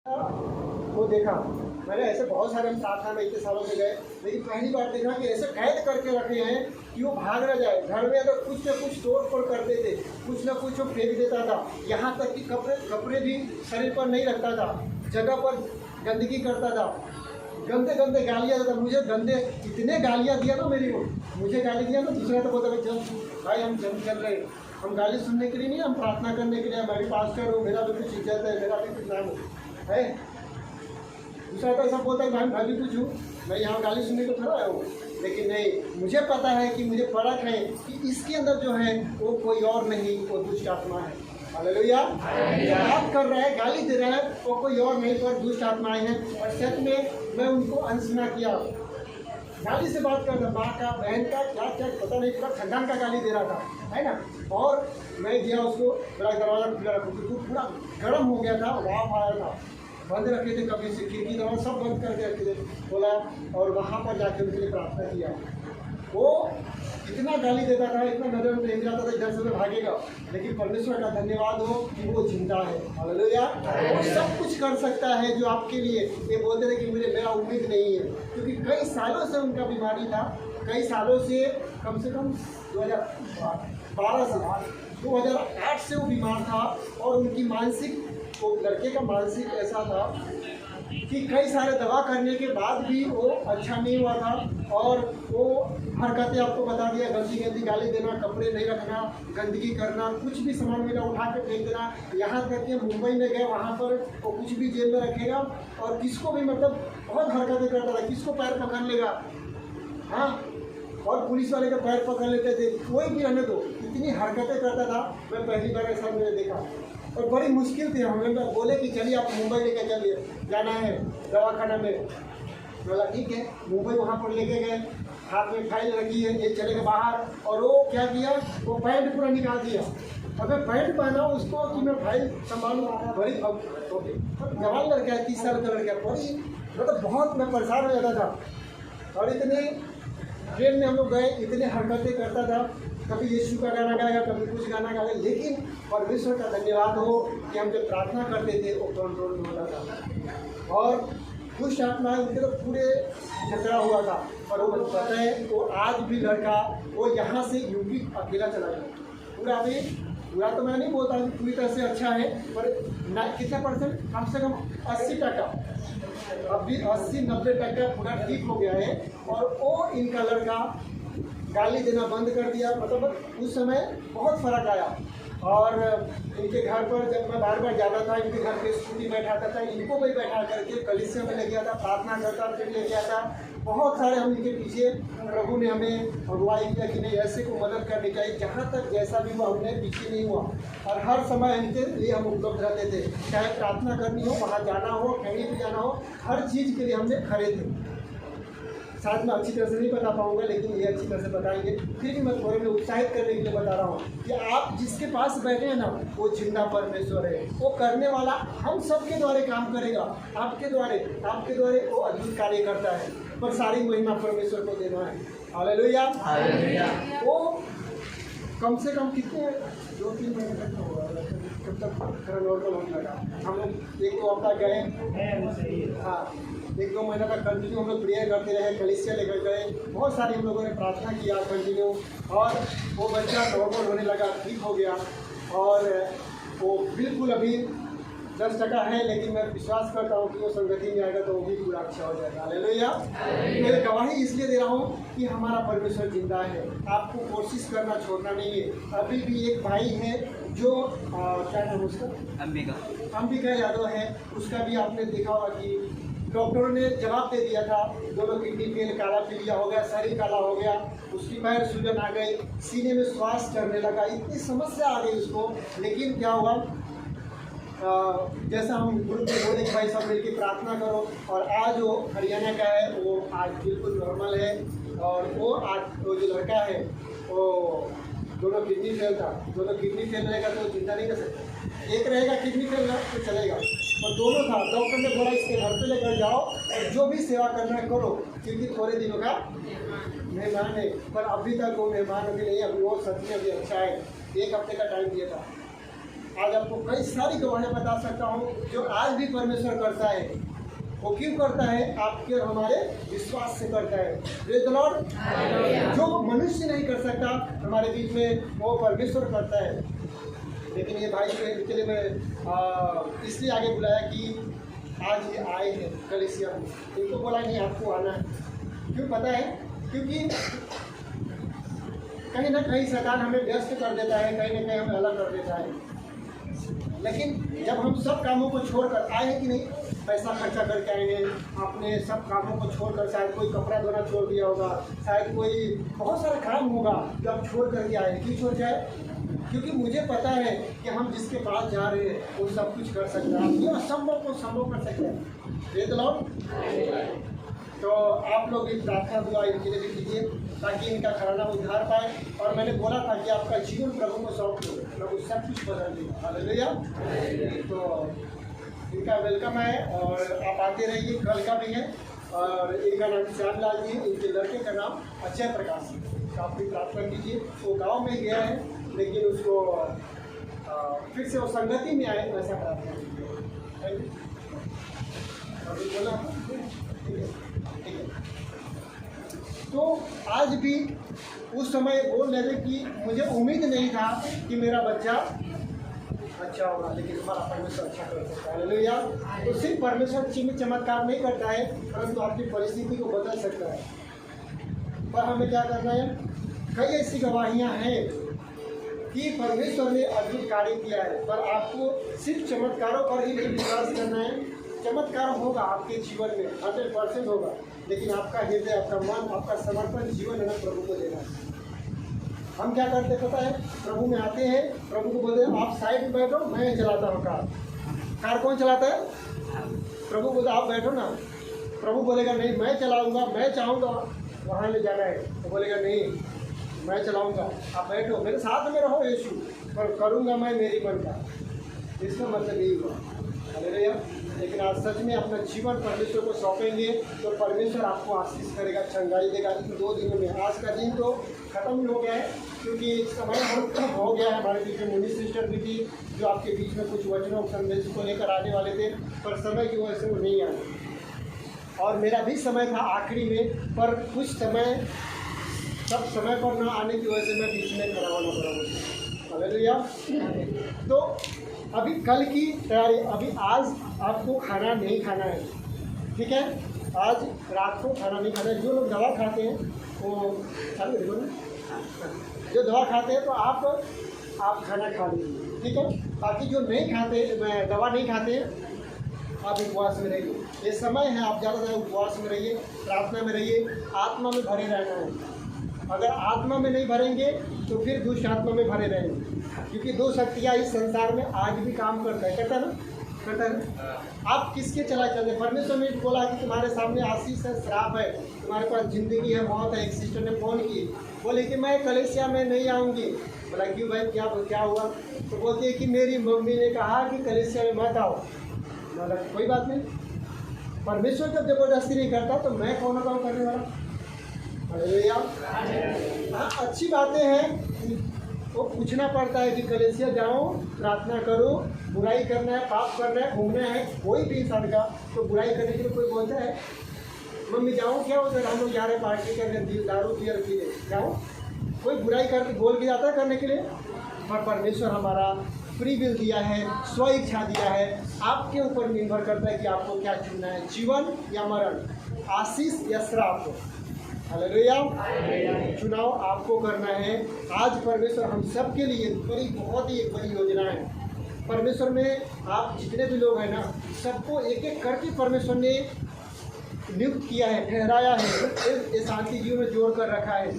वो देखा मैंने, ऐसे बहुत सारे हम प्रार्थना में इतने सालों से गए, लेकिन पहली बार देखा कि ऐसे कैद करके रखे हैं कि वो भाग ना जाए। घर में अगर कुछ न कुछ तोड़ फोड़ करते थे, कुछ न कुछ वो फेंक देता था, यहाँ तक कि कपड़े भी शरीर पर नहीं रखता था, जगह पर गंदगी करता था, गंदे गंदे गालियाँ देता। मुझे गंदे इतने गालियाँ दिया ना, मेरी को मुझे गाली दिया ना, दूसरा तो बोलता चल भाई हम चल रहे, हम गाली सुनने के लिए नहीं, हम प्रार्थना करने के लिए, मैं भी पास्टर हूँ, मेरा भी कुछ इज्जत है, मेरा भी कुछ नाम है। दूसरा तो ऐसा बोलता है भाई मैं भी कुछ हूँ, मैं यहाँ गाली सुनने को थोड़ा आया हूँ। लेकिन नहीं, मुझे पता है कि मुझे परख है कि इसके अंदर जो है वो कोई और नहीं, वो दुष्ट आत्मा है। हालेलुया। बात कर रहा है, गाली दे रहा है, वो कोई और नहीं पर दुष्ट आत्माएं हैं। और सच में मैं उनको अनसुना किया, गाली से बात कर रहा, माँ का, बहन का, क्या क्या पता नहीं, पूरा खानदान का गाली दे रहा था, है ना। और मैं गया उसको, बड़ा दरवाज़ा खुला रखा, तो पूरा गर्म हो गया था, वाफ आया था, बंद रखे थे, कभी से खिड़की दरवाजा सब बंद करके रखे थे, बोला। और वहाँ पर जाकर उनके लिए प्रार्थना किया। वो इतना गाली देता था, इतना नजर में नहीं जाता था, इधर से मैं भागेगा, लेकिन परमेश्वर का धन्यवाद हो कि वो जिंदा है। हालेलुया। वो सब कुछ कर सकता है जो आपके लिए। ये बोलते थे कि मेरा उम्मीद नहीं है, क्योंकि कई सालों से उनका बीमारी था, कई सालों से, कम 2012 से 2008 से वो बीमार था। और उनकी मानसिक, वो लड़के का मानसिक ऐसा था कि कई सारे दवा करने के बाद भी वो अच्छा नहीं हुआ था। और वो हरकतें आपको बता दिया, गंदी गंदी गाली देना, कपड़े नहीं रखना, गंदगी करना, कुछ भी सामान मिला उठा के फेंक देना। यहाँ तक कि मुंबई में गए, वहाँ पर वो कुछ भी जेब में रखेगा और किसको भी, मतलब बहुत हरकतें करता था, किसको पैर पकड़ लेगा, हाँ, और पुलिस वाले का पैर पकड़ लेते थे, कोई भी रहने दो, इतनी हरकतें करता था। मैं पहली बार ऐसा मैंने देखा और बड़ी मुश्किल थी। हम लोग बोले कि चलिए आप मुंबई लेके चलिए, जाना है दवाखाना में। बोला ठीक है, मुंबई वहाँ पर लेके गए, हाथ में फाइल रखी है, ये चलेगा बाहर। और वो क्या किया, वो पैंट पूरा निकाल दिया। अगर पैंट पहना उसको कि मैं फाइल संभालूँ, बड़ी जवान लड़का है, 30 साल का लड़का, बड़ी मतलब बहुत मैं परेशान हो जाता था। और इतने ट्रेन में हम लोग गए, इतने हरकतें करता था, कभी यीशु का गाना गाएगा, कभी कुछ गाना गाएगा। लेकिन परमेश्वर का धन्यवाद हो कि हम जब प्रार्थना करते थे वो कंट्रोल में होता था। और दुष्ट आत्मा उनके तो पूरे झगड़ा हुआ था। और वो पता है, वो आज भी लड़का वो यहाँ से यूपी अकेला चला गया। पूरा तो मैं नहीं बोलता कि पूरी तरह से अच्छा है, पर कितना परसेंट, कम से कम 80%, अभी 80-90% पूरा ठीक हो गया है। और वो इनका लड़का गाली देना बंद कर दिया। मतलब उस समय बहुत फ़र्क आया। और इनके घर पर जब मैं बार बार जाता था, इनके घर पे स्कूटी बैठाता था, इनको भी बैठा करके कलीसिया में ले गया था, प्रार्थना करता, फिर ले गया था। बहुत सारे हम इनके पीछे, प्रभु ने हमें अगुवाई किया कि नहीं, ऐसे को मदद करनी चाहिए। जहाँ तक जैसा भी हुआ, हमने पीछे नहीं हुआ। और हर समय इनके लिए हम उपलब्ध रहते थे, चाहे प्रार्थना करनी हो, वहाँ जाना हो, कहीं भी जाना हो, हर चीज़ के लिए हमने खड़े थे। शायद मैं अच्छी तरह से नहीं बता पाऊंगा, लेकिन ये अच्छी तरह से बताएंगे। फिर भी मैं थोड़े में उत्साहित करने के लिए बता रहा हूँ कि आप जिसके पास बैठे हैं ना, वो जिंदा परमेश्वर है। वो करने वाला हम सबके द्वारे काम करेगा, आपके द्वारे वो अद्भुत कार्य करता है। पर सारी महिमा परमेश्वर को देना है। हालेलुया। वो कम से कम कितने 2-3 महीने तक होगा, जब तक नॉर्मल होने लगा। हम लोग 1-2 हफ्ता गए, हाँ, 1-2 महीना तक कंटिन्यू हम लोग प्रेयर करते रहे, कलीसिया लेकर गए, बहुत सारी हम लोगों ने प्रार्थना किया कंटिन्यू। और वो बच्चा नॉर्मल होने लगा, ठीक हो गया। और वो बिल्कुल अभी 10% है, लेकिन मैं विश्वास करता हूँ कि वो संगति में आएगा तो वो भी पूरा अच्छा हो जाएगा। हालेलुया। मैं गवाही इसलिए दे रहा हूँ कि हमारा परमेश्वर जिंदा है। आपको कोशिश करना छोड़ना नहीं है। अभी भी एक भाई है जो क्या नाम उसका, अंबिका यादव है, उसका भी आपने देखा होगा कि डॉक्टरों ने जवाब दे दिया था, दोनों किडनी फेल, काला पीलिया हो गया, शरीर काला हो गया, उसकी पैर सूजन आ गई, सीने में श्वास चढ़ने लगा, इतनी समस्या आ गई उसको। लेकिन क्या हुआ, जैसा हम ग्रुप में बोले कि भाई सब मिलकर प्रार्थना करो, और आज वो हरियाणा का है, वो आज बिल्कुल नॉर्मल है। और वो आज वो जो लड़का है वो दोनों किडनी फेल था, दोनों किडनी फेल रहेगा तो चिंता नहीं कर सकते, एक रहेगा किडनी फेल तो चलेगा, और दोनों था। डॉक्टर ने बोला इसके घर पे लेकर जाओ और जो भी सेवा करना है करो, क्योंकि थोड़े दिनों का मेहमान है। पर अभी तक वो मेहमान अभी नहीं, अभी वो सच में अभी अच्छा है। 1 हफ्ते का टाइम दिया था। आज आपको कई सारी गवाहियाँ बता सकता हूँ जो आज भी परमेश्वर करता है। वो क्यों करता है? आपके और हमारे विश्वास से करता है। Praise the Lord. जो मनुष्य नहीं कर सकता हमारे बीच में, वो परमेश्वर करता है। लेकिन ये भाई के लिए मैं इसलिए आगे बुलाया कि आज ये आए हैं कलीसिया में। इनको बोला नहीं आपको आना है। क्यों पता है? क्योंकि कहीं ना कहीं शैतान हमें व्यस्त कर देता है, कहीं ना कहीं हमें अलग कर देता है। लेकिन जब हम सब कामों को छोड़कर आए हैं कि नहीं, पैसा खर्चा करके आएंगे, अपने सब कामों को छोड़कर, शायद कोई कपड़ा धोना छोड़ दिया होगा, शायद कोई बहुत सारा काम होगा जो आप छोड़ करके आए। क्यों छोड़ जाए? क्योंकि मुझे पता है कि हम जिसके पास जा रहे हैं वो सब कुछ कर सकते हैं, हम असंभव को संभव कर सकते हैं। Praise the Lord. तो आप लोग भी प्रार्थना दुआ इनके लिए भी कीजिए ताकि इनका घराना उद्धार पाए। और मैंने बोला था कि आपका जीवन प्रभु को सौंप दो, प्रभु सब कुछ बदल देगा। हालेलुया। तो इनका वेलकम है और आप आते रहिए। कल का भी है और इनका नाम श्यामलाल जी, इनके लड़के का नाम अजय प्रकाश है। आप भी प्रार्थना कीजिए। वो गाँव में गया है लेकिन उसको फिर से वो संगति में आए, ऐसा प्रार्थना कीजिए। अभी बोला ठीक है। तो आज भी उस समय बोल रहे थे कि मुझे उम्मीद नहीं था कि मेरा बच्चा अच्छा होगा, लेकिन हमारा परमेश्वर अच्छा कर सकता है। हालेलुया। तो सिर्फ परमेश्वर में चमत्कार नहीं करता है, परंतु आपकी परिस्थिति को बदल सकता है। पर हमें क्या करना है? कई ऐसी गवाहियाँ हैं कि परमेश्वर ने अद्भुत कार्य किया है, पर आपको सिर्फ चमत्कारों पर ही नहीं विश्वास करना है। चमत्कार होगा आपके जीवन में, 100% होगा, लेकिन आपका हृदय, आपका मन, आपका समर्पण जीवन है ना प्रभु को देना है। हम क्या करते पता है? प्रभु में आते हैं, प्रभु को बोलते हैं आप साइड में बैठो, मैं चलाता हूँ कार। कार कौन चलाता है? प्रभु बोलते आप बैठो ना। प्रभु बोलेगा नहीं मैं चलाऊँगा, मैं चाहूँगा वहाँ ले जाना है, तो बोलेगा नहीं मैं चलाऊँगा, आप बैठो मेरे साथ में रहो यीशु, पर करूँगा मैं मेरी मन का। इसका मतलब यही हुआ। हालेलुया। लेकिन आज सच में अपना जीवन परमेश्वर को सौंपेंगे तो परमेश्वर आपको आशीष करेगा, चंगाई देगा। इन 2 दिनों में, आज का दिन तो खत्म ही हो गया है क्योंकि समय हो गया है। हमारे बीच में मुनि सिस्टर भी थी जो आपके बीच में कुछ वचनों संदेश को लेकर आने वाले थे, पर समय की वजह से वो नहीं आए। और मेरा भी समय था आखिरी में, पर कुछ समय सब समय पर न आने की वजह से मैं बीच में खड़ा होना पड़ा मुझे। हालेलुया। तो अभी कल की तैयारी, अभी आज आपको खाना नहीं खाना है, ठीक है? आज रात को खाना नहीं खाना है। जो लोग दवा खाते हैं वो चालू देखो ना, जो दवा खाते हैं तो आप खाना खा लीजिए, ठीक है? बाकी जो नहीं खाते, दवा नहीं खाते, आप उपवास में रहिए। ये समय है, आप ज़्यादा से ज़्यादा उपवास में रहिए, प्रार्थना में रहिए, आत्मा में भरे रहना है। अगर आत्मा में नहीं भरेंगे तो फिर दुष्ट आत्मा में भरे रहेंगे, क्योंकि 2 शक्तियाँ इस संसार में आज भी काम करता है, करता है ना? करता है। आप किसके चला चलते? परमेश्वर ने बोला कि तुम्हारे सामने आशीष है, श्राप है, तुम्हारे पास जिंदगी है, मौत है। एक सिस्टर ने फ़ोन की, बोले कि मैं कलीसिया में नहीं आऊँगी। बोला क्यों भाई, क्या हुआ? तो बोलती है कि मेरी मम्मी ने कहा कि कलीसिया में मत आओ। बोला कोई बात नहीं, परमेश्वर जब जबरदस्ती नहीं करता तो मैं कौन काम करने वाला? हालेलुया। हाँ, अच्छी बातें हैं, वो पूछना पड़ता है कि कलीसिया जाओ, प्रार्थना करो, बुराई करना है, पाप करना है, घूमना है, कोई भी इंसान का तो बुराई करने के लिए कोई बोलता है मम्मी जाओ क्या उधर, हम लोग जा रहे पार्टी करने, दारू पियर पीने जाओ, कोई बुराई करके बोल के जाता है करने के लिए? पर परमेश्वर हमारा फ्री विल दिया है, स्व इच्छा दिया है। आपके ऊपर निर्भर करता है कि आपको क्या चुनना है, जीवन या मरण, आशीष या श्राप। हालेलुया। चुनाव आपको करना है। आज परमेश्वर हम सब के लिए बहुत ही एक बड़ी योजना है। परमेश्वर में आप जितने भी लोग हैं ना, सबको एक एक करके परमेश्वर ने नियुक्त किया है, ठहराया है, ये शांति जीव में जोड़ कर रखा है।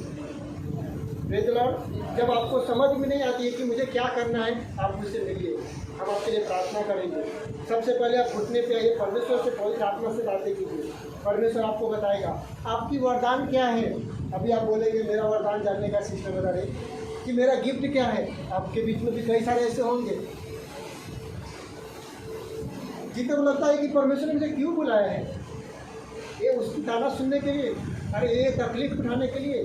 Praise the Lord. जब आपको समझ में नहीं आती है कि मुझे क्या करना है, आप मुझसे मिलिए, हम आपके लिए प्रार्थना करेंगे। सबसे पहले आप घुटने पे आइए, परमेश्वर से पवित्र आत्मा से बातें कीजिए, परमेश्वर आपको बताएगा आपकी वरदान क्या है। अभी आप बोलेंगे मेरा वरदान जानने का सिस्टम बता रहे कि मेरा गिफ्ट क्या है। आपके बीच में भी कई सारे ऐसे होंगे जिनको लगता है कि परमेश्वर ने मुझे क्यों बुलाया है, ये उसकी ताना सुनने के लिए, अरे ये तकलीफ उठाने के लिए।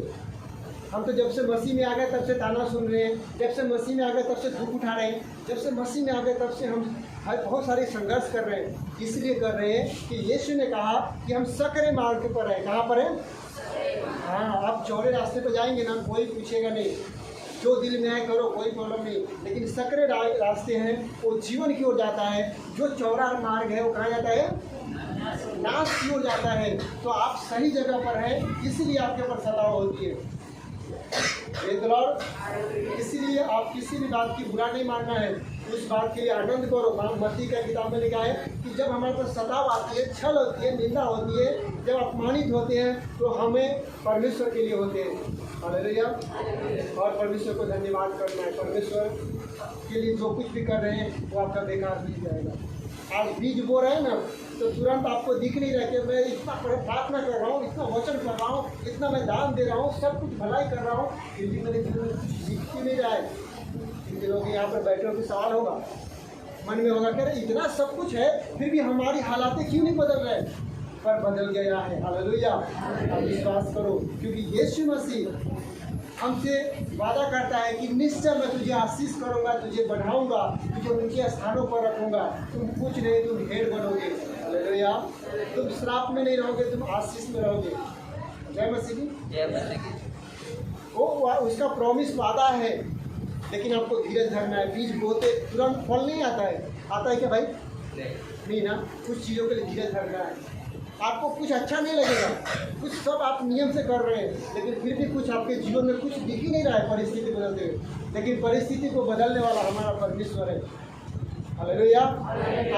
हम तो जब से मसीह में आ गए तब से ताना सुन रहे हैं, जब से मसीह में आ गए तब से धूप उठा रहे हैं, जब से मसीह में आ गए तब से हम बहुत सारे संघर्ष कर रहे हैं। इसलिए कर रहे हैं कि यीशु ने कहा कि हम सकरे मार्ग पर हैं। कहाँ पर हैं? हाँ, आप चौड़े रास्ते पर जाएंगे ना, कोई पूछेगा नहीं, जो दिल में है करो, कोई प्रॉब्लम नहीं। लेकिन सकरे रास्ते हैं वो जीवन की ओर जाता है, जो चौड़ा मार्ग है वो कहाँ जाता है? नाश की ओर जाता है। तो आप सही जगह पर हैं, इसलिए आपके ऊपर सताव होती है। इसलिए आप किसी भी बात की बुरा नहीं मानना है, उस बात के लिए आनंद करो। मत्ती का किताब में लिखा है कि जब हमारे पास सताव आती है, छल होती है, निंदा होती है, जब अपमानित होते हैं, तो हमें परमेश्वर के लिए होते हैं। हालेलुया। और परमेश्वर को धन्यवाद करना है। परमेश्वर के लिए जो कुछ भी कर रहे हैं वो आपका बेकार नहीं जाएगा। आज बीज बो रहे हैं ना, तो तुरंत आपको दिख नहीं रहा कि मैं इतना प्रार्थना कर रहा हूँ, इतना वचन कर रहा हूँ, इतना मैं दान दे रहा हूँ, सब कुछ भलाई कर रहा हूँ, फिर भी मेरे जीवन में कुछ दिख ही नहीं रहा है। इन दिनों के यहाँ पर बैठे हो, सवाल होगा, मन में होगा, कह रहे इतना सब कुछ है फिर भी हमारी हालातें क्यों नहीं बदल रहे? पर बदल गया है। हालेलुया। आप विश्वास करो, क्योंकि यीशु मसीह हमसे वादा करता है कि निश्चय मैं तुझे आशीष करूंगा, तुझे बढ़ाऊंगा, तुझे उनके स्थानों पर रखूंगा। तुम कुछ नहीं, तुम ढेर बनोगे। हालेलुया। तुम श्राप में नहीं रहोगे, तुम आशीष में रहोगे। जय मसीह की। जय मसीह की। वो उसका प्रॉमिस वादा है, लेकिन आपको धीरज धरना है। बीज बोते तुरंत फल नहीं आता है। आता है क्या भाई? नहीं ना। कुछ चीज़ों के लिए धीरज धरना है। आपको कुछ अच्छा नहीं लगेगा, कुछ सब आप नियम से कर रहे हैं, लेकिन फिर भी कुछ आपके जीवन में कुछ दिख ही नहीं रहा है परिस्थिति बदलते हुए। लेकिन परिस्थिति को बदलने वाला हमारा परमेश्वर है। हालेलुया।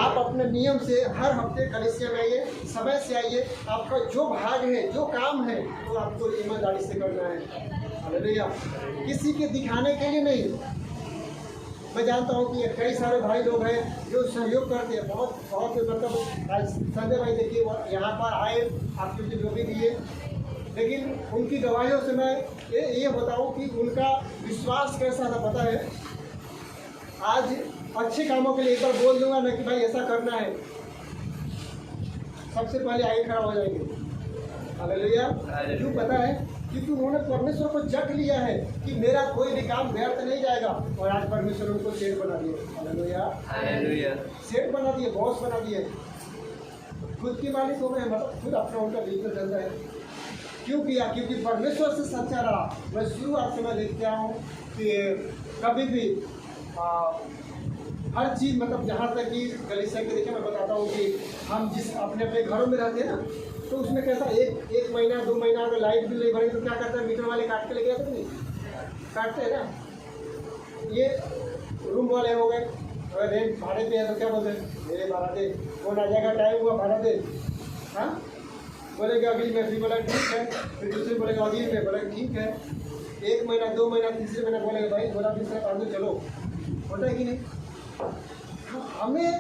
आप अपने नियम से हर हफ्ते कलीसिया में आइए, समय से आइए। आपका जो भाग है, जो काम है, वो आपको ईमानदारी से करना है। हालेलुया। किसी के दिखाने के लिए नहीं। मैं जानता हूँ कि कई सारे भाई लोग हैं जो सहयोग करते हैं, बहुत मतलब आज संजय भाई देखिए यहाँ पर आए, आपके जो भी दिए, लेकिन उनकी गवाहियों से मैं ये बताऊँ कि उनका विश्वास कैसा था पता है। आज अच्छे कामों के लिए एक बार बोल दूंगा ना कि भाई ऐसा करना है, सबसे पहले आगे खड़ा हो जाएंगे। हालेलुया। क्यों पता है? क्योंकि उन्होंने परमेश्वर को जग लिया है कि मेरा कोई भी काम व्यर्थ नहीं जाएगा। और आज परमेश्वर उनको सेठ बना दिए। हालेलुया। हालेलुया। सेठ बना दिए, बॉस बना दिए, खुद की मालिक हो गए, मतलब खुद अपना उनका बिजनेस चल रहा है। क्यों किया? क्योंकि परमेश्वर से सच्चा रहा। मैं शुरुआत से मैं देखता हूँ कि कभी भी हर चीज़, मतलब जहाँ तक कि कलीसिया के, देखिए मैं बताता हूँ कि हम जिस अपने अपने घरों में रहते हैं ना, तो उसमें कैसा एक महीना 2 महीना अगर लाइट बिल नहीं भरेंगे तो क्या करते हैं? मीटर वाले काट के लेके आते नहीं, काटते हैं ना। ये रूम वाले हो गए, अगर रेंट भाड़े पे है तो क्या बोलते हैं? मेरे भाड़ा दे, फोन आ जाएगा, टाइम हुआ भाड़ा दे। हाँ, बोलेगा अगली में, फिर बोला ठीक है, फिर दूसरे बोलेगा अगली में, बोला ठीक है। 1 महीना 2 महीना तीसरे महीना बोलेगा भाई बोला तीसरा काम चलो। होता है कि नहीं? हमें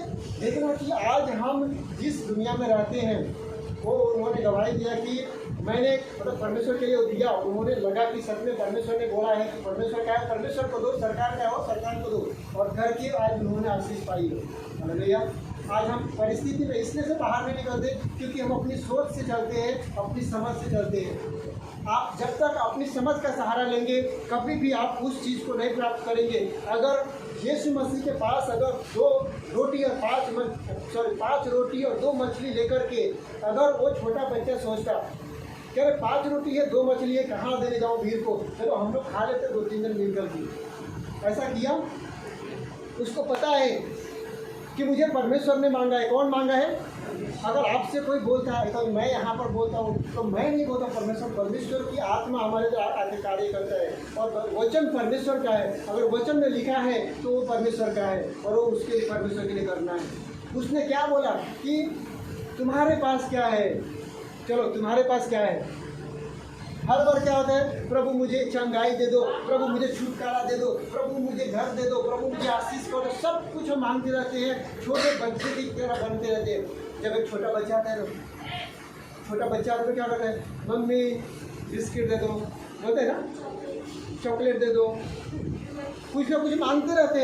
देखना कि आज हम जिस दुनिया में रहते हैं वो उन्होंने गवाही दिया कि मैंने मतलब परमेश्वर के लिए दिया। उन्होंने लगा कि सच में परमेश्वर ने बोला है कि परमेश्वर का है, परमेश्वर को दो, सरकार का हो, सरकार को दो। और करके आज उन्होंने आशीष पाई है। हालेलुया। आज हम परिस्थिति में इसलिए से बाहर नहीं निकलते क्योंकि हम अपनी सोच से चलते हैं, अपनी समझ से चलते हैं। आप जब तक अपनी समझ का सहारा लेंगे कभी भी आप उस चीज़ को नहीं प्राप्त करेंगे। अगर यीशु मसीह के पास अगर 2 रोटी और 5 रोटी और 2 मछली लेकर के अगर वो छोटा बच्चा सोचता कह रहे 5 रोटी है 2 मछली है, कहाँ देने जाऊँ भीड़ को, चलो हम लोग खा लेते 2-3 दिन मिलकर के। ऐसा किया। उसको पता है कि मुझे परमेश्वर ने मांगा है। कौन मांगा है? अगर आपसे कोई बोलता है तो मैं यहाँ पर बोलता हूँ तो मैं नहीं बोलता, परमेश्वर की आत्मा हमारे जो आगे कार्य करता है। और वचन परमेश्वर का है। अगर वचन में लिखा है तो वो परमेश्वर का है और वो उसके लिए परमेश्वर के लिए करना है। उसने क्या बोला कि तुम्हारे पास क्या है, चलो तुम्हारे पास क्या है। हर बार क्या होता है? प्रभु मुझे चंगाई दे दो, प्रभु मुझे छुटकारा दे दो, प्रभु मुझे घर दे दो, प्रभु मुझे आशीष करो। सब कुछ हम मांगते रहते हैं, छोटे बच्चे की तरह बनते रहते हैं। जब एक छोटा बच्चा आता है तो क्या करता है? मम्मी बिस्किट दे दो, बोलते हैं ना, चॉकलेट दे दो, कुछ ना कुछ मांगते रहते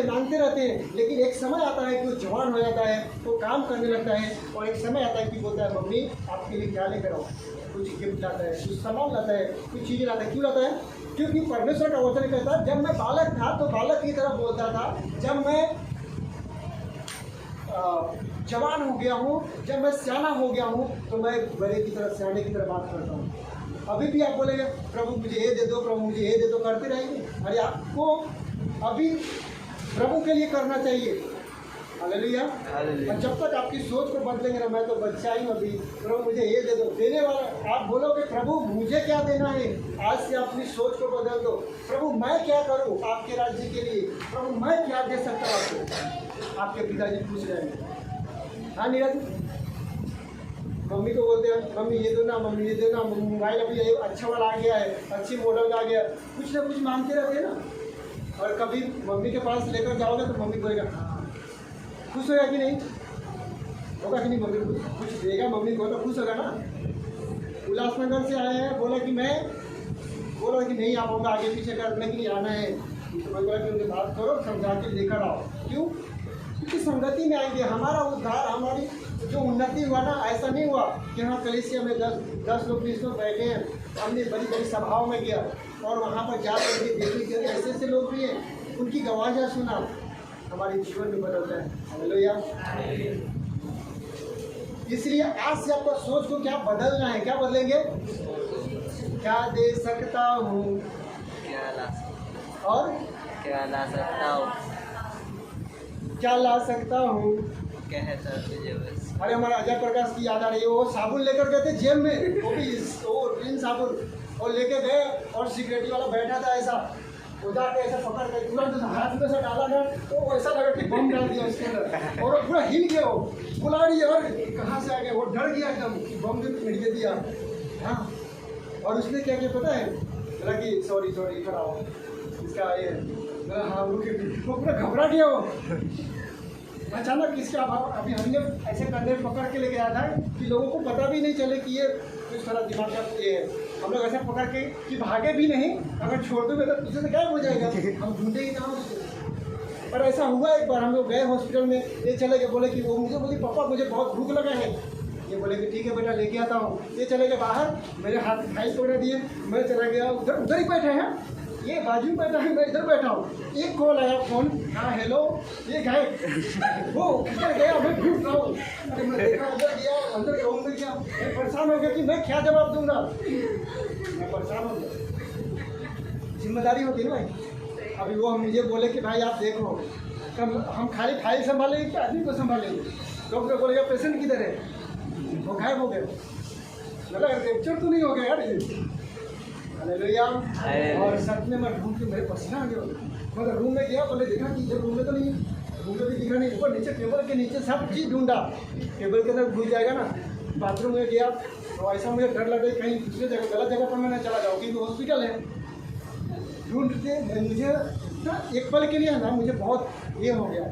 हैं, लेकिन एक समय आता है कि वो जवान हो जाता है, वो काम करने लगता है, और एक समय आता है कि बोलता है मम्मी आपके लिए क्या लेकर आओ, कुछ गिफ्ट लाता है, कुछ सामान लाता है, कुछ चीज़ें लाता है। क्यों लाता है? क्योंकि परमेश्वर का वचन कहता है जब मैं बालक था तो बालक की तरह बोलता था, जब मैं जवान हो गया हूँ, जब मैं सियाना हो गया हूँ तो मैं बड़े की तरह, सियाने की तरह बात करता हूँ। अभी भी आप बोलेंगे प्रभु मुझे ये दे दो, प्रभु मुझे ये दे दो, करते रहेंगे। अरे आपको अभी प्रभु के लिए करना चाहिए। हालेलुया। और जब तक आपकी सोच को बदलेंगे ना, मैं तो बच्चा ही अभी, प्रभु मुझे ये दे दो, देने वाला आप बोलोगे प्रभु मुझे क्या देना है। आज से अपनी सोच को बदल दो, प्रभु मैं क्या करूं आपके राज्य के लिए, प्रभु मैं क्या दे सकता हूं आपको। आपके पिताजी पूछ रहे हैं, हाँ नीरज, मम्मी को बोलते हैं मम्मी ये दो ना, मम्मी ये दो ना, मोबाइल अभी ये अच्छा वाला आ गया है, अच्छी मॉडल आ गया, कुछ ना कुछ मांगते रहते हैं ना। और कभी मम्मी के पास लेकर जाओगे तो मम्मी बोलेगा खुश होगा कि नहीं, होगा कि नहीं, मम्मी कुछ देगा मम्मी को तो खुश होगा ना। उल्लासनगर से आए हैं, बोला कि नहीं आप होगा आगे पीछे करने के लिए आना है, तो मैं बोला कि उनसे बात करो, समझा के लेकर आओ। क्यों? क्योंकि संगति में आएंगे, हमारा उद्धार, हमारी जो उन्नति हुआ ना, ऐसा नहीं हुआ कि हाँ कलीसिया में 10 लोग 20 लोग बैठे हैं, हमने बड़ी बड़ी सभाओं में गया और वहाँ पर जा करके देखने के ऐसे ऐसे लोग भी हैं, उनकी गवाहियाँ सुना, हमारे जीवन में बदलता है। हालेलुया। इसलिए आज से आपका सोच को क्या बदलना है, क्या बदलेंगे? क्या दे सकता हूँ, क्या ला और क्या ला सकता हूँ, क्या ला सकता हूँ, कहता तुझे बस। अरे हमारा अजय प्रकाश की याद आ रही है, वो साबुन लेकर गए थे जेब में, वो भी इन साबुन, और लेके गए और सिक्योरिटी वाला बैठा था ऐसा, उधर के ऐसा पकड़ के तुरंत हाथ में से डाला ना, तो ऐसा लगा कि बम डाल दिया उसके अंदर, और पूरा हिल गया, वो कुल्हाड़ी और कहाँ से आ गया, वो डर गया एकदम कि बम ने मिट दिया। हाँ, और उसने क्या किया पता है, बोला कि सॉरी इधर आओ, इसका ये, हाँ वो पूरा घबरा गया। वो अचानक किसके अभाव, अभी हमने ऐसे कंधे पकड़ के लेके आया था कि लोगों को पता भी नहीं चले कि ये किस तरह दिमाग का ये है। हम लोग ऐसे पकड़ के कि भागे भी नहीं, अगर छोड़ दोगे तो पीछे से गायब हो जाएगा, हम ढूंढे ही कहाँ उसको। पर ऐसा हुआ एक बार, हम लोग गए हॉस्पिटल में, ये चले गए, बोले कि वो मुझे बोली पापा मुझे बहुत भूख लगा है, ये बोले कि ठीक है बेटा लेके आता हूँ। ये चले गए बाहर, मेरे हाथ भाई पकड़ दिए, मैं चला गया उधर ही बैठे हैं, ये बाजू में बैठा है, मैं इधर बैठा हूँ। एक कॉल आया, फोन, हाँ हेलो, ये गायब, वो किधर गया, मैं ढूंढ रहा हूँ। अरे मैं देखा उधर गया, अंदर रूम में गया, मैं परेशान हो गया कि मैं क्या जवाब दूंगा, मैं परेशान हो गया। जिम्मेदारी होती है ना भाई। अभी वो मुझे बोले कि भाई आप देखो, हम खाली फाइल संभालेंगे कि आदमी को संभालेंगे। डॉक्टर बोलेगा पेशेंट किधर है, वो गायब हो गए। लगा कैप्चर तो नहीं हो गया यार। हालेलुया। और सच में मैं ढूंढ के मेरे पसीना आ गया, मगर रूम में गया, बोले देखा कि इधर रूम में तो नहीं, रूम में भी दिखा नहीं, ऊपर नीचे टेबल के नीचे सब चीज़ ढूंढा, टेबल के अंदर घुस जाएगा ना। बाथरूम में गया तो ऐसा मुझे डर लगा कहीं दूसरी जगह गलत जगह पर मैं न चला जाऊँ, क्योंकि हॉस्पिटल है। ढूंढते मुझे ना एक पल के लिए ना मुझे बहुत ये हो गया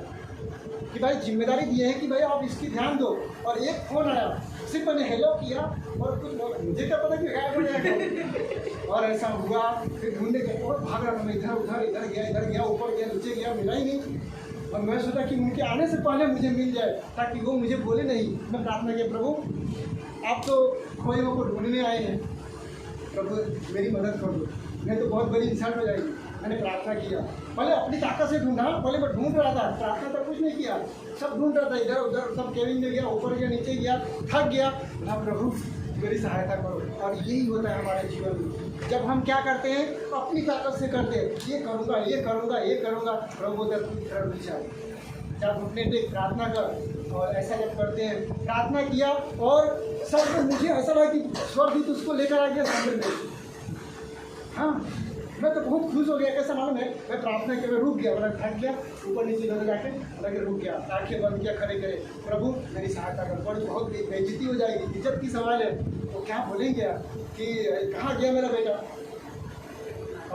कि भाई जिम्मेदारी दी है कि भाई आप इसकी ध्यान दो। और एक फ़ोन आया, सिर्फ मैंने हेलो किया और कुछ मुझे क्या पता कि गायब हो जाएगा। और ऐसा हुआ, फिर ढूंढने के और भाग रहा था मैं, इधर गया, ऊपर गया, नीचे गया, मिला ही नहीं। और मैं सोचा कि उनके आने से पहले मुझे मिल जाए, ताकि वो मुझे बोले नहीं। मैं प्रार्थना किया, प्रभु आप तो खोए को ढूंढने आए हैं, प्रभु मेरी मदद कर दो, नहीं तो बहुत बड़ी इंसल्ट हो जाएगी। मैंने प्रार्थना किया, पहले अपनी ताकत से ढूंढा, पहले मैं ढूंढ रहा था, प्रार्थना तो कुछ नहीं किया, सब ढूंढ रहा था, इधर उधर सब केबिन में गया, ऊपर गया, नीचे गया, थक गया। हाँ प्रभु मेरी सहायता करो। और यही होता है हमारे जीवन में, जब हम क्या करते हैं अपनी ताकत से करते हैं, ये करूँगा, प्रभु जब अपने लिए प्रार्थना कर। और ऐसा जब करते हैं, प्रार्थना किया और सब मुझे ऐसा लगा कि स्वर्गदूत उसको लेकर आ गया सामने में। हाँ मैं तो बहुत खुश हो गया, कैसा मालूम है, मैं प्रार्थना के में रुक गया, मैं थक गया, ऊपर नीचे इधर जाके लगे रुक गया, आंखें बंद किया, खड़े करे, प्रभु मेरी सहायता कर। बहुत बेइज्जती हो जाएगी, इज्जत की सवाल है, तो क्या बोलेंगे कि कहाँ गया मेरा बेटा।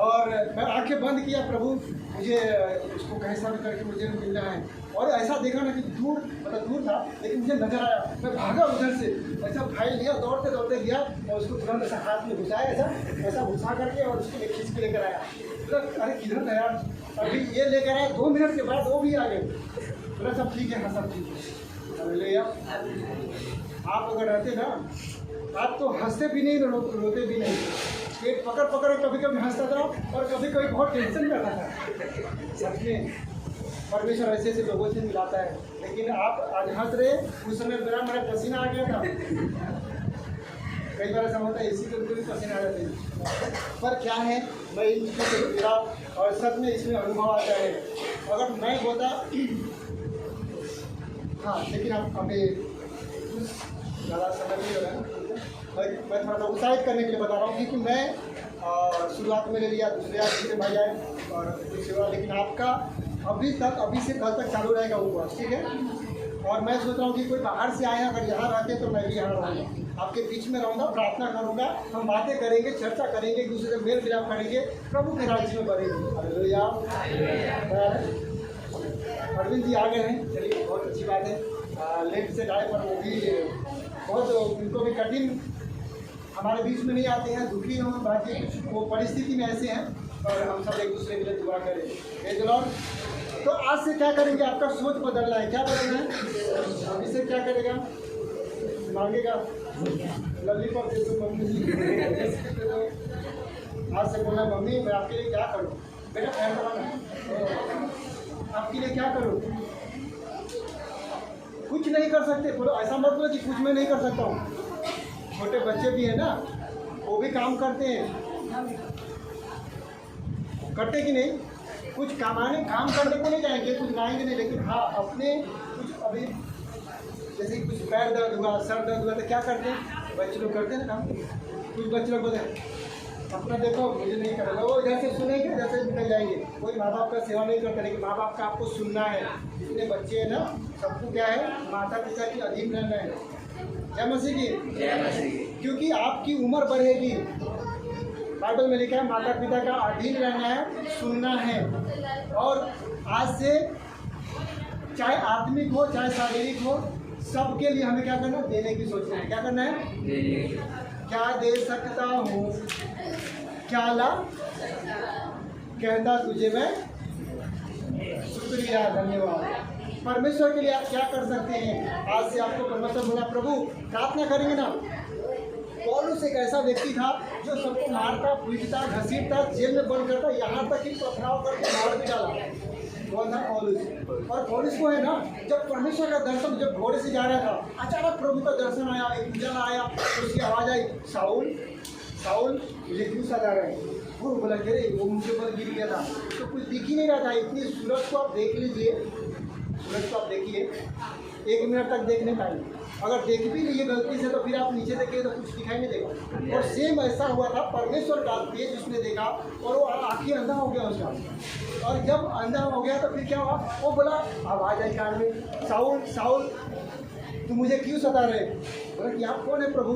और मैं आंखें बंद किया, प्रभु मुझे उसको कैसा भी करके मुझे मिलना है। और ऐसा देखा ना कि दूर था, लेकिन मुझे नजर आया, मैं भागा उधर से, ऐसा फाइल लिया, दौड़ते गया और उसको तुरंत ऐसा हाथ में घुसाया, ऐसा घुसा करके और उसको खींच के लेकर आया। अरे किधर था यार, अभी ये लेकर आए, 2 मिनट के बाद वो भी आ गए। बोला सब ठीक है, हाँ सब ठीक है। हालेलुया। आप अगर रहते ना, आप तो हंसते भी नहीं, रोते भी नहीं, पेट पकड़ पकड़ कभी कभी हंसता था और कभी कभी बहुत टेंशन में आता था। सच में परमेश्वर ऐसे ऐसे लोगों से मिलाता है। लेकिन आप आज हंस रहे, उस समय मेरा पसीना आ गया था। कई बार ऐसा होता है, इसी के भी पसीना आ जाते हैं। पर क्या है, मैं इन चीज़ों से जुड़ा और सच में इसमें अनुभव आता है। अगर मैं होता, हाँ, लेकिन अब हमें ज़्यादा समय नहीं हो रहा है। मैं थोड़ा सा उत्साहित करने के लिए बता रहा हूँ, क्योंकि मैं शुरुआत में ले लिया, दूसरे आदमी भाई आए और कुछ हुआ, लेकिन आपका अभी से कल तक चालू रहेगा उपवास, ठीक है। और मैं सोच रहा हूँ कि कोई बाहर से आए, अगर यहाँ रहते तो मैं भी यहाँ रहूँगा, आपके बीच में रहूँगा, प्रार्थना करूँगा, हम बातें करेंगे, चर्चा करेंगे, एक दूसरे से मेल मिलाप करेंगे, प्रभु के राज्य में बढ़ेंगे। हालेलुया। अरविंद जी आ गए हैं, चलिए बहुत अच्छी बात है। लेट से आए, पर वो भी बहुत, उनको भी कठिन, हमारे बीच में नहीं आते हैं, दुखी हों, बाकी वो परिस्थिति में ऐसे हैं, और हम सब एक दूसरे के लिए दुआ करें। Praise the Lord. तो आज से क्या करेंगे, आपका सोच बदलना है। क्या बदलना है? अभी से क्या करेगा, मांगेगा लॉलीपॉप दे दो मम्मी जी, आज से बोला मम्मी मैं आपके लिए क्या करूँ, बेटा पैर दबाना, आपके लिए क्या करूँ। कुछ नहीं कर सकते, बोलो ऐसा मत बोलो कि कुछ मैं नहीं कर सकता हूँ। छोटे बच्चे भी हैं ना, वो भी काम करते हैं, करते कि नहीं, कुछ कमाने काम करने को नहीं जाएंगे, कुछ लाएंगे नहीं, लेकिन हाँ अपने कुछ, अभी जैसे कुछ पैर दर्द हुआ, सर दर्द हुआ, तो क्या करते हैं बच्चे लोग, करते हैं ना काम। कुछ बच्चे लोग बोलते हैं अपना देखो मुझे नहीं करना, वो इधर से सुनेंगे, इधर से निकल जाएंगे। कोई माँ बाप का सेवा नहीं करता, लेकिन माँ बाप का आपको सुनना है। जितने बच्चे हैं ना, सबको क्या है, माता पिता की अधीन रहना है। जय मसीह की, जय मसीह की। क्योंकि आपकी उम्र बढ़ेगी। बाइबल में लिखा है माता पिता का अधीन रहना है, सुनना है। और आज से चाहे आत्मिक हो चाहे शारीरिक हो, सबके लिए हमें क्या करना है, देने की सोचना है। क्या करना है, क्या दे सकता हूँ, क्या ला कहता तुझे मैं शुक्रिया धन्यवाद। परमेश्वर के लिए आप क्या कर सकते हैं। आज से आपको परमेश्वर बोला, प्रभु प्रार्थना करेंगे ना। पौलुस एक ऐसा व्यक्ति था जो सबको मारता, पीटता, घसीटता, जेल में बंद करता, यहाँ तक कि पथराव करके मार भी डाला। वो था पौलुस। और पौलुस को है ना, जब परमेश्वर का दर्शन, जब घोड़े से जा रहा था, अचानक प्रभु का दर्शन आया, एक उजाला आया, तो उसकी आवाज़ आई, साउल साउल मुझे क्यों सता रहे हैं। वो बोला कि अरे वो मुझे पर गिर गया था, तो कुछ दिख ही नहीं रहा था। इतनी सूरज को आप देख लीजिए, सूरज को आप देखिए, 1 मिनट तक देख नहीं पाएंगे। अगर देख भी लीजिए गलती से, तो फिर आप नीचे देखिए तो कुछ दिखाई नहीं देगा। और सेम ऐसा हुआ था, परमेश्वर का तेज उसने देखा और वो आँखें अंधा हो गया उसका। और जब अंधा हो गया तो फिर क्या हुआ, वो बोला, आवाज़ आई कान में, साउल साउल तू मुझे क्यों सता रहे। बोला कि आप कौन है प्रभु,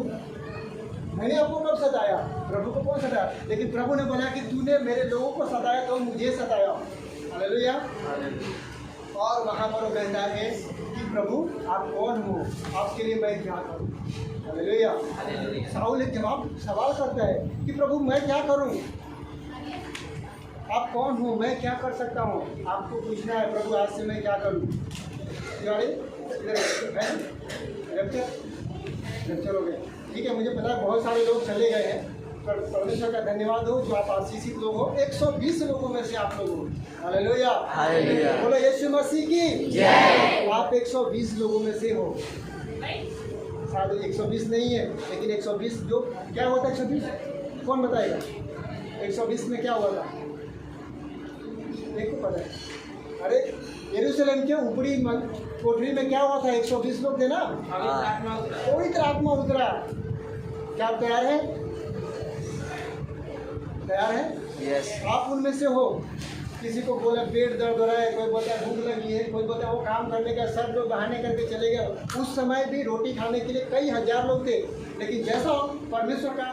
मैंने आपको कब सताया, प्रभु को कौन सताया। लेकिन प्रभु ने बोला कि तूने मेरे लोगों को सताया तो मुझे सताया। हालेलुया। और वहाँ पर वो कहता है कि प्रभु आप कौन हो, आपके लिए मैं क्या करूँ। हालेलुया। साउल एक सवाल करता है कि प्रभु मैं क्या करूँ, आप कौन हो, मैं क्या कर सकता हूँ। आपको पूछना है प्रभु आज से मैं क्या करूँ। लेक्चर हो गए, ठीक है। मुझे पता है बहुत सारे लोग चले गए हैं, पर परमेश्वर का धन्यवाद हो जो आप आशीषित लोग हो। 120 लोगों में से आप लोग हो। Hallelujah, hallelujah. बोलो यीशु मसीह की जय। आप 120 लोगों में से हो। शायद 120 नहीं है, लेकिन 120 जो क्या होता है, 120 कौन बताएगा। 120 में क्या हुआ था, एक को पता है। अरे यरूशलेम के ऊपरी कोठरी में क्या हुआ था, 120 लोग थे ना, पवित्र आत्मा उतरा। क्या आप तैयार है, तैयार है? यस। आप उनमें से हो। किसी को बोला पेट दर्द हो रहा है, कोई बोलता है भूख लगी है, कोई बोलता है वो काम करने का, सब लोग बहाने करके चले गए। उस समय भी रोटी खाने के लिए कई हजार लोग थे, लेकिन जैसा परमेश्वर का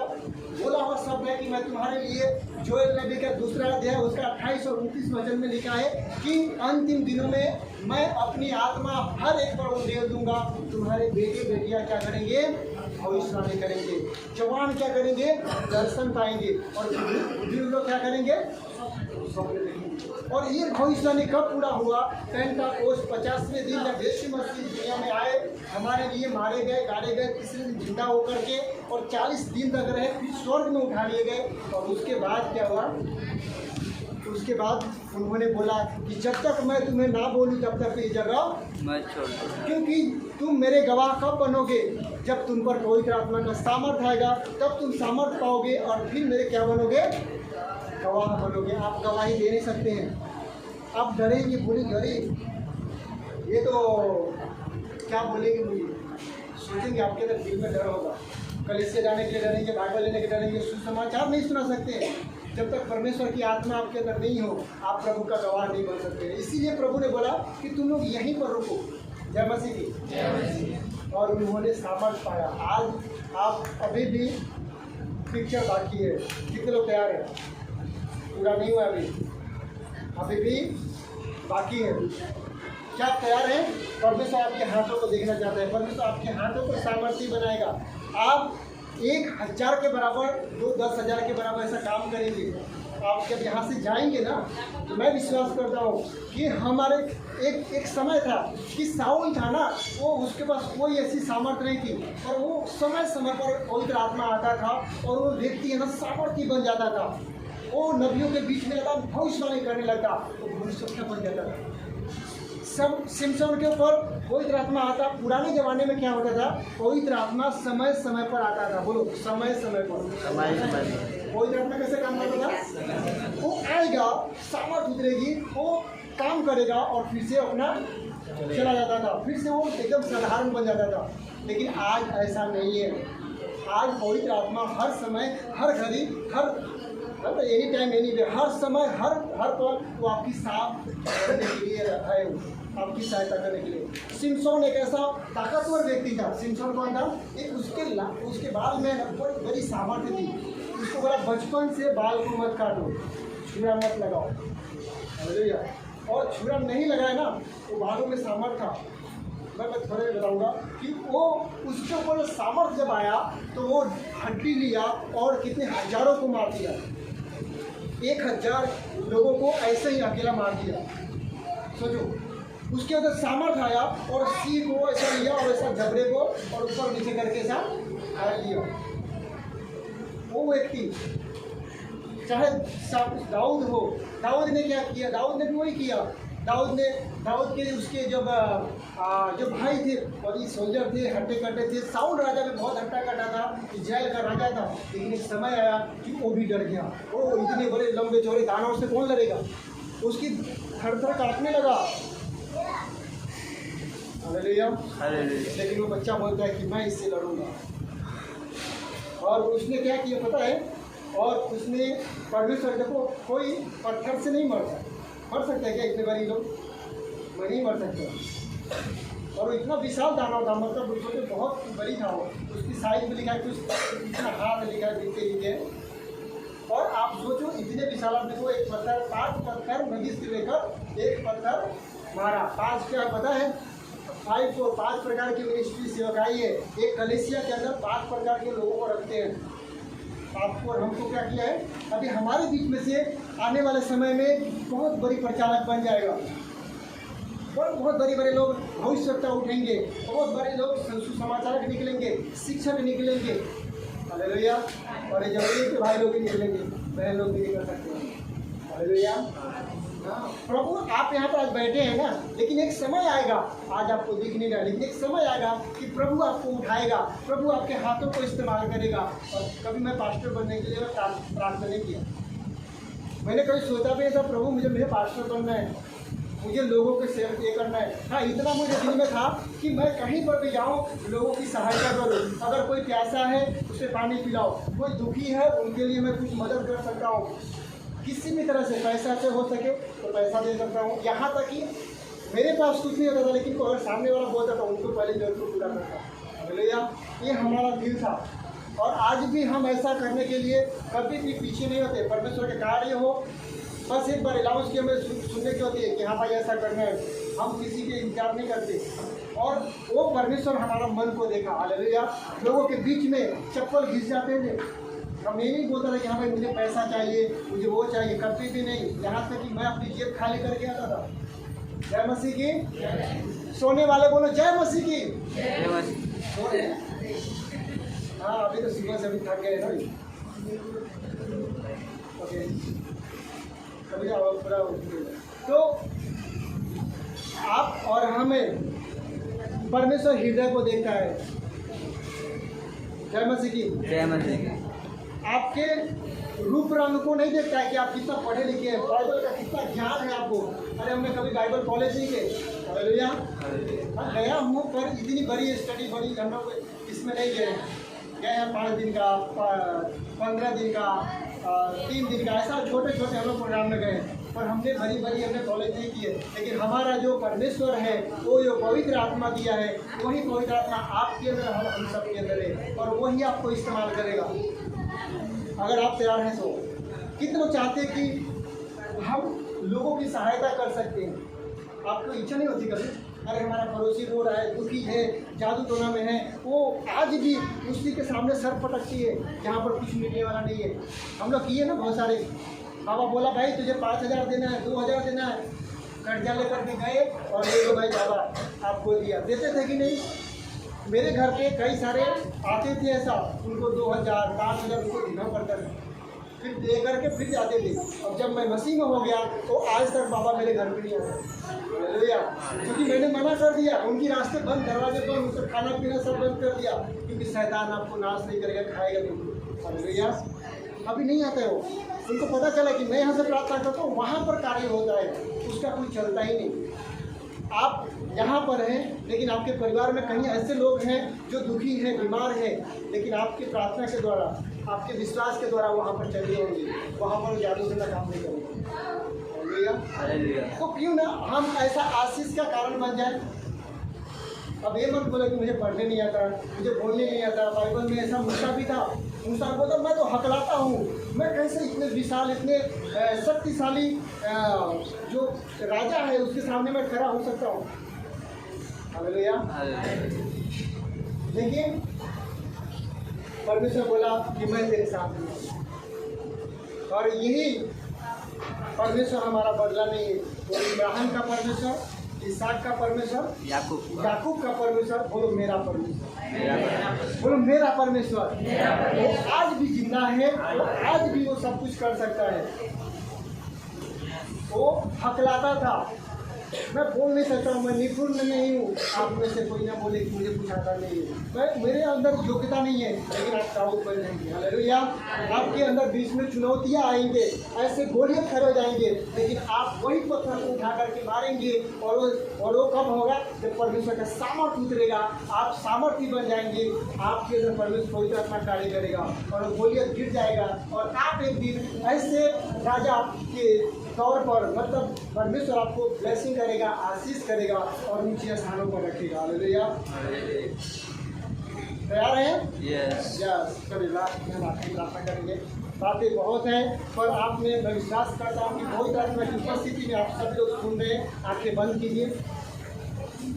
बोला हुआ शब्द है कि मैं तुम्हारे लिए, जोएल नबी का 2 अध्याय उसका 28 और 29 वचन में लिखा है कि अंतिम दिनों में मैं अपनी आत्मा हर एक पर उंडेल दूंगा। तुम्हारे बेटे बेटियां क्या करेंगे, भविष्यवाणी करेंगे। जवान क्या करेंगे, दर्शन पाएंगे। और बुजुर्ग लोग क्या करेंगे, स्वप्न देखेंगे। और ये भविष्यवाणी कब पूरा हुआ? पेंटेकोस्ट 50वें दिन जब यीशु मसीह दुनिया में आए, हमारे लिए मारे गए, गाड़े गए, तीसरे दिन जिंदा होकर के और 40 दिन तक रहे, फिर स्वर्ग में उठा लिए गए। और उसके बाद क्या हुआ? उसके बाद उन्होंने बोला कि जब तक मैं तुम्हें ना बोलूं तब तक ये जगह मत छोड़ो, क्योंकि तुम मेरे गवाह कब बनोगे? जब तुम पर पवित्र आत्मा का सामर्थ आएगा तब तुम सामर्थ पाओगे और फिर मेरे क्या बनोगे? गवाह बनोगे। आप गवाही दे नहीं सकते हैं। आप डरेंगे, बोलेंगे अरे ये तो क्या बोलेंगे, मुझे सोचेंगे, आपके अंदर दिल में डर होगा। कलीसिया जाने के लिए डरेंगे, बाइबल लेने के डरेंगे, सुसमाचार नहीं सुना सकते। जब तक परमेश्वर की आत्मा आपके अंदर नहीं हो आप प्रभु का गवाह नहीं बन सकते। इसीलिए प्रभु ने बोला कि तुम लोग यहीं पर रुको। जय मसीह की। और उन्होंने सामर्थ पाया। आज आप अभी भी पिक्चर बाकी है। कितने लोग तैयार हैं? पूरा नहीं हुआ अभी भी बाकी है। क्या आप तैयार हैं? परमेश्वर आपके हाथों को देखना चाहता है। परमेश्वर आपके हाथों को सामर्थ्य बनाएगा। आप 1000 के बराबर, 10,000 के बराबर ऐसा काम करेंगे। आप जब यहाँ से जाएंगे ना, तो मैं विश्वास करता हूँ कि हमारे एक समय था कि साउल था ना, वो उसके पास कोई ऐसी सामर्थ्य नहीं थी, और वो समय समय पर पवित्र आत्मा आता था और वो व्यक्ति है ना सामर्थ्य बन जाता था। वो नबियों के बीच में लगा, भविष्यवाणी करने लगा, तो भविष्यवक्ता बन जाता था। सब सिमसोन के ऊपर पवित्र आत्मा आता। पुराने ज़माने में क्या होता था? पवित्र आत्मा समय समय पर आता था। बोलो, समय समय पर। पवित्र आत्मा कैसे काम करता था? वो आएगा, सामर्थ उतरेगी, वो काम करेगा और फिर से अपना चला जाता था। फिर से वो एकदम साधारण बन जाता था। लेकिन आज ऐसा नहीं है। आज पवित्र आत्मा हर समय, हर घड़ी, हर एनी टाइम, एनी वे, हर समय, हर पल वो आपकी साथ करने के लिए है, आपकी सहायता करने के लिए। सिमसोन एक ऐसा ताकतवर व्यक्ति था। सिमसोन कौन था? एक उसके बाल में बड़ी बड़ी सामर्थ्य थी। उसको बोला बचपन से बाल को मत काटो, छुरा मत लगाओ। हालेलुया। और छुरा नहीं लगाया ना तो बालों में सामर्थ्य था। मैं थोड़े बताऊंगा कि वो उसके ऊपर सामर्थ्य जब आया तो वो हड्डी लिया और कितने हजारों को मार दिया। 1000 लोगों को ऐसे ही अकेला मार दिया। सोचो, उसके अंदर सामर्थ्य आया और सी को ऐसा लिया और ऐसा जबड़े को और ऊपर नीचे करके ऐसा हार लिया। वो व्यक्ति चाहे दाऊद हो, दाऊद ने क्या किया? दाऊद ने भी वही किया। दाऊद के उसके जो भाई थे, बड़ी सोल्जर थे, हट्टे कट्टे थे। साउल राजा भी बहुत हट्टा कट्टा था, इजराइल का राजा था। लेकिन एक समय आया कि वो भी डर गया। वो इतने बड़े लंबे चौड़े दानव से कौन लड़ेगा? उसकी थर काटने लगा। हालेलुया। लेकिन वो बच्चा बोलता है कि मैं इससे लड़ूंगा। और उसने क्या किया पता है? और उसने परमेश्वर, देखो कोई पत्थर से नहीं मरता। मर सकता है क्या इतने बड़ी लोग? मैं नहीं मर सकता। और वो इतना विशाल दानव था, मतलब उसको तो बहुत बड़ी था। वो उसकी साइज में लिखा है कुछ इतना हाथ लिखा है, दिखते। और आप सोचो इतने विशाल आदमी को एक पत्थर, 5 पत्थर नदी से लेकर एक पत्थर मारा। 5 क्या पता है? 5 प्रकार की मिनिस्ट्री सेवकाई है। एक कलीसिया के अंदर 5 प्रकार के लोगों को रखते हैं। आपको और हमको क्या किया है? अभी हमारे बीच में से आने वाले समय में बहुत बड़ी प्रचारक बन जाएगा। बहुत बड़े लोग भविष्यवक्ता उठेंगे, बहुत बड़े लोग सुसमाचारक निकलेंगे, शिक्षक निकलेंगे। हालेलुया। और जबरी के भाई लोग भी निकलेंगे, बहन लोग भी निकल सकते हैं। हालेलुया। प्रभु आप यहाँ पर आज बैठे हैं ना, लेकिन एक समय आएगा, आज आपको दिख नहीं रहा, लेकिन एक समय आएगा कि प्रभु आपको उठाएगा, प्रभु आपके हाथों को इस्तेमाल करेगा। और कभी मैं पास्टर बनने के लिए प्रार्थना नहीं किया। मैंने कभी सोचा भी ऐसा, प्रभु मुझे पास्टर बनना है, मुझे लोगों के सेवा ये करना है। हाँ, इतना मुझे दिल में था कि मैं कहीं पर भी जाऊँ लोगों की सहायता करूँ। अगर कोई प्यासा है उसे पानी पिलाओ, कोई दुखी है उनके लिए मैं कुछ मदद कर सकता हूँ। किसी भी तरह से पैसा से हो सके तो पैसा दे सकता हूँ। यहाँ तक कि मेरे पास कुछ नहीं होता था, लेकिन अगर सामने वाला बोलता था उनको पहले जरूरत को पूरा करता। भैया ये हमारा दिल था। और आज भी हम ऐसा करने के लिए कभी भी पीछे नहीं होते। परमेश्वर के कार्य हो, बस एक बार अलाउंस की हमें सुनने की होती है कि हाँ भाई ऐसा करना है। हम किसी के इंतजार नहीं करते। और वो परमेश्वर हमारा मन को देखा। हालेलुया। लोगों के बीच में चप्पल घिस जाते थे, हम ये नहीं बोलता था कि हाँ भाई मुझे पैसा चाहिए, मुझे वो चाहिए, कभी भी नहीं। यहाँ तक कि मैं अपनी जेब खाली करके आता था। जय मसीह की। सोने वाले बोलो जय मसीह की। जय मसीह। सोने। हाँ अभी तो सुबह से भी थक गए ना। ओके कभी पूरा। तो आप और हमें परमेश्वर हृदय को देखता है। जय मसीह की। जय मसीह। आपके रूप रंग को नहीं देखता है कि आप कितना पढ़े लिखे हैं, बाइबल का कितना ज्ञान है आपको। अरे हमने कभी बाइबल कॉलेज नहीं गए, हालेलुया। मैं गया हूँ पर इतनी बड़ी स्टडी बड़ी हम लोग इसमें नहीं गए हैं 5 दिन का, 15 दिन का, 3 दिन का, ऐसा छोटे छोटे हम लोग प्रोग्राम में गए। पर हमने बड़ी हमने कॉलेज नहीं किए। लेकिन हमारा जो परमेश्वर है, वो जो पवित्र आत्मा दिया है, वही पवित्र आत्मा आपके अंदर, हम सबके अंदर है, और वही आपको इस्तेमाल करेगा अगर आप तैयार हैं तो। कितने लोग चाहते हैं कि हम लोगों की सहायता कर सकते हैं? आपको इच्छा नहीं होती कभी? अरे हमारा पड़ोसी रो रहा है, दुखी है, जादू टोना में है, वो आज भी उसी के सामने सर पटकती है जहाँ पर कुछ मिलने वाला नहीं है। हम लोग किए ना बहुत सारे। बाबा बोला भाई तुझे 5,000 देना है, 2,000 देना है, कर्जा लेकर के गए और ले लो भाई बाबा आपको दिया। देते थे कि नहीं? मेरे घर पे कई सारे आते थे ऐसा, उनको 2,000 5,000 उनको देना पड़ता था, फिर दे करके फिर जाते थे। और जब मैं मसीह में हो गया तो आज तक बाबा मेरे घर पे नहीं आते, हालेलुया। क्योंकि मैंने मना कर दिया, उनकी रास्ते बंद, दरवाजे बंद, उनसे खाना पीना सब बंद कर दिया, क्योंकि शैतान आपको नाश नहीं करेगा, खाएगा नहीं, हालेलुया। अभी नहीं आते हो, उनको पता चला कि मैं यहाँ से प्रार्थना करता हूँ, वहाँ पर कार्य होता है, उसका कोई चलता ही नहीं। आप यहाँ पर हैं लेकिन आपके परिवार में कहीं ऐसे लोग हैं जो दुखी हैं, बीमार हैं, लेकिन आपकी प्रार्थना के द्वारा, आपके विश्वास के द्वारा वहाँ पर चले होंगे, वहाँ पर जादू से काम नहीं करेंगे। तो क्यों ना हम ऐसा आशीष का कारण बन जाए। अब ये मत बोले कि मुझे पढ़ने नहीं आता, मुझे बोलने नहीं आता। बाइबल में ऐसा मूसा भी था, मूसा बोलता मैं तो हकलाता हूँ, मैं कैसे इतने विशाल, इतने शक्तिशाली जो राजा है उसके सामने मैं खड़ा हो सकता हूँ, हालेलुया। लेकिन परमेश्वर बोला कि मैं तेरे साथ हूँ। और यही परमेश्वर हमारा बदला नहीं है। वो इब्राहिम का परमेश्वर, इसहाक का परमेश्वर, याकूब का परमेश्वर, बोलो मेरा परमेश्वर, बोलो मेरा परमेश्वर। वो आज भी जिंदा है, वो आज भी वो सब कुछ कर सकता है। वो हकलाता था, मैं बोल नहीं सकता हूँ, मैं निपुण नहीं हूँ। आप में से कोई ना बोले कि मुझे कुछ आता नहीं है, मैं मेरे अंदर योग्यता नहीं है, लेकिन आप दाऊद बन जाएंगे, हालेलुया। आपके अंदर बीच में चुनौतियाँ आएंगे, ऐसे गोलियाँ खड़े हो जाएंगे, लेकिन आप वही पत्थर को उठा करके मारेंगे। और वो कब होगा? जब परमेश्वर का सामर्थ्य उतरेगा, आप सामर्थ्य बन जाएंगे, आपके अंदर परमेश्वर पवित्र आत्मा कार्य करेगा और गोलियाँ गिर जाएगा। और आप एक दिन ऐसे राजा के तौर पर, मतलब परमेश्वर आपको ब्लेसिंग करेगा, आशीष करेगा और ऊंचे स्थानों पर रखेगा, हालेलुया। तैयार हैं? यस। चलिए लास्ट में प्रार्थना करेंगे। बातें बहुत हैं, पर आपने, मैं विश्वास करता हूँ कि बहुत आत्मा की उपस्थिति में आप सब लोग सुन रहे हैं। आंखें बंद कीजिए।